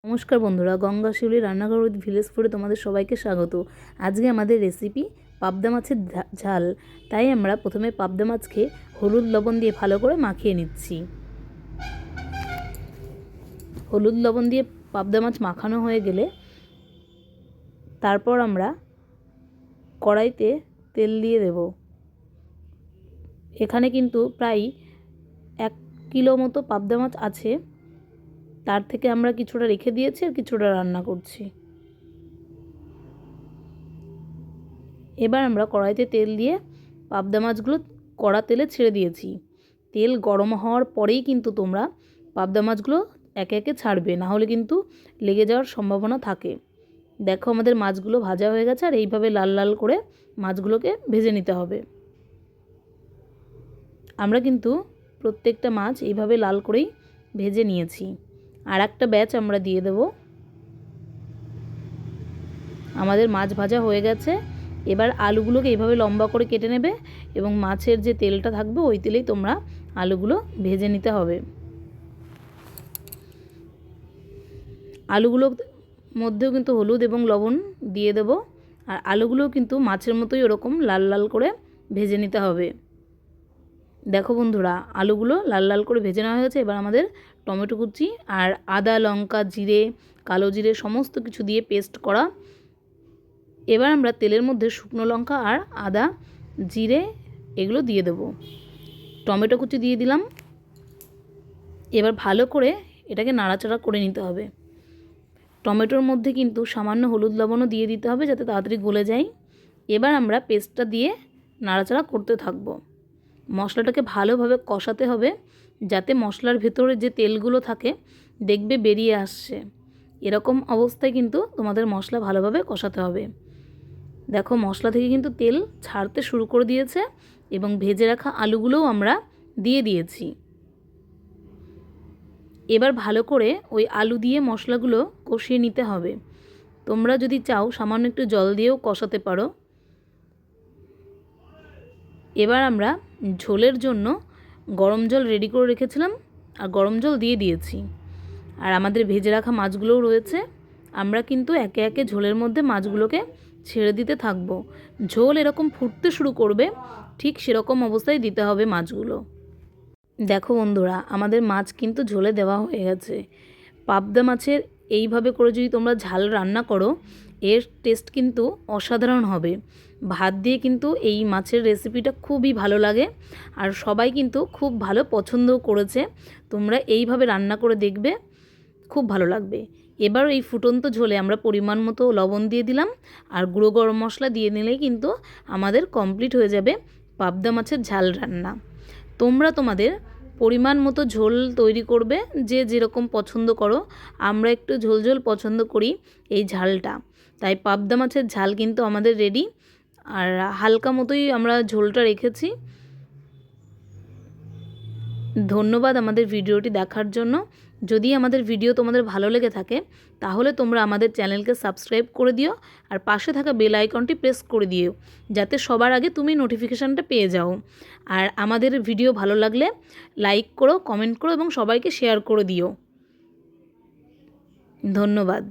নমস্কার বন্ধুরা, গঙ্গা শিউলি রান্নাঘর উইথ ভিলেজ ফুডে তোমাদের সবাইকে স্বাগত। আজকে আমাদের রেসিপি পাবদা মাছের ঝাল। তাই আমরা প্রথমে পাবদা মাছকে হলুদ লবণ দিয়ে ভালো করে মাখিয়ে নিচ্ছি। হলুদ লবণ দিয়ে পাবদা মাছ মাখানো হয়ে গেলে তারপর আমরা কড়াইতে তেল দিয়ে দেব। এখানে কিন্তু প্রায় 1 কিলো মতো পাবদা মাছ আছে, তার থেকে আমরা কিছুটা রেখে দিয়েছি আর কিছুটা রান্না করছি। এবার আমরা কড়াইতে তেল দিয়ে পাবদা মাছগুলো কড়া তেলে ছেড়ে দিয়েছি। তেল গরম হওয়ার পরেই কিন্তু তোমরা পাবদা মাছগুলো একে একে ছাড়বে, না হলে কিন্তু লেগে যাওয়ার সম্ভাবনা থাকে। দেখো আমাদের মাছগুলো ভাজা হয়ে গেছে, আর এইভাবে লাল লাল করে মাছগুলোকে ভেজে নিতে হবে। আমরা কিন্তু প্রত্যেকটা মাছ এইভাবে লাল করেই ভেজে নিয়েছি। আর একটা ব্যাচ আমরা দিয়ে দেব। আমাদের মাছ ভাজা হয়ে গেছে। এবার আলুগুলোকে এইভাবে লম্বা করে কেটে নেবে এবং মাছের যে তেলটা থাকবে ওই তেলেই তোমরা আলুগুলো ভেজে নিতে হবে। আলুগুলোর মধ্যেও কিন্তু হলুদ এবং লবণ দিয়ে দেব। আর আলুগুলোও কিন্তু মাছের মতোই ওরকম লাল লাল করে ভেজে নিতে হবে। দেখো বন্ধুরা, আলুগুলো লাল লাল করে ভেজে নেওয়া হয়েছে। এবার আমাদের টমেটো কুচি আর আদা, লঙ্কা, জিরে, কালো জিরে সমস্ত কিছু দিয়ে পেস্ট করা। এবার আমরা তেলের মধ্যে শুকনো লঙ্কা আর আদা, জিরে এগুলো দিয়ে দেব। টমেটো কুচি দিয়ে দিলাম। এবার ভালো করে এটাকে নাড়াচাড়া করে নিতে হবে। টমেটোর মধ্যে কিন্তু সামান্য হলুদ লবণও দিয়ে দিতে হবে যাতে তাড়াতাড়ি গলে যায়। এবার আমরা পেস্টটা দিয়ে নাড়াচাড়া করতে থাকবো। মশলাটাকে ভালোভাবে কষাতে হবে যাতে মশলার ভেতরে যে তেলগুলো থাকে দেখবে বেরিয়ে আসছে। এরকম অবস্থায় কিন্তু তোমাদের মশলা ভালোভাবে কষাতে হবে। দেখো মশলা থেকে কিন্তু তেল ছাড়তে শুরু করে দিয়েছে এবং ভেজে রাখা আলুগুলোও আমরা দিয়ে দিয়েছি। এবার ভালো করে ওই আলু দিয়ে মশলাগুলো কষিয়ে নিতে হবে। তোমরা যদি চাও সামান্য একটু জল দিয়েও কষাতে পারো। এবার আমরা ঝোলের জন্য গরম জল রেডি করে রেখেছিলাম আর গরম জল দিয়ে দিয়েছি। আর আমাদের ভেজে রাখা মাছগুলোও রয়েছে। আমরা কিন্তু একে একে ঝোলের মধ্যে মাছগুলোকে ছেড়ে দিতে থাকব। ঝোল এরকম ফুটতে শুরু করবে, ঠিক সেরকম অবস্থায় দিতে হবে মাছগুলো। দেখো বন্ধুরা, আমাদের মাছ কিন্তু ঝোলে দেওয়া হয়ে গেছে। পাবদা মাছের এইভাবে করে যদি তোমরা ঝাল রান্না করো, এর টেস্ট কিন্তু অসাধারণ হবে। ভাত দিয়ে কিন্তু এই মাছের রেসিপিটা খুবই ভালো লাগে আর সবাই কিন্তু খুব ভালো পছন্দও করেছে। তোমরা এইভাবে রান্না করে দেখবে, খুব ভালো লাগবে। এবার এই ফুটন্ত ঝোলে আমরা পরিমাণ মতো লবণ দিয়ে দিলাম আর গুঁড়ো গরম মশলা দিয়ে নিলেই কিন্তু আমাদের কমপ্লিট হয়ে যাবে পাবদা মাছের ঝাল রান্না। তোমরা তোমাদের পরিমাণ মতো ঝোল তৈরি করবে, যে যেরকম পছন্দ করো। আমরা একটু ঝোল ঝোল পছন্দ করি এই ঝালটা, তাই পাবদা মাছের ঝাল কিন্তু আমাদের রেডি। আর হালকা মতোই আমরা ঝোলটা রেখেছি। ধন্যবাদ আমাদের ভিডিওটি দেখার জন্য। যদি আমাদের ভিডিও তোমাদের ভালো লেগে থাকে তাহলে তোমরা আমাদের চ্যানেলকে সাবস্ক্রাইব করে দিও আর পাশে থাকা বেল আইকনটি প্রেস করে দিও যাতে সবার আগে তুমি নোটিফিকেশানটা পেয়ে যাও। আর আমাদের ভিডিও ভালো লাগলে লাইক করো, কমেন্ট করো এবং সবাইকে শেয়ার করে দিও। ধন্যবাদ।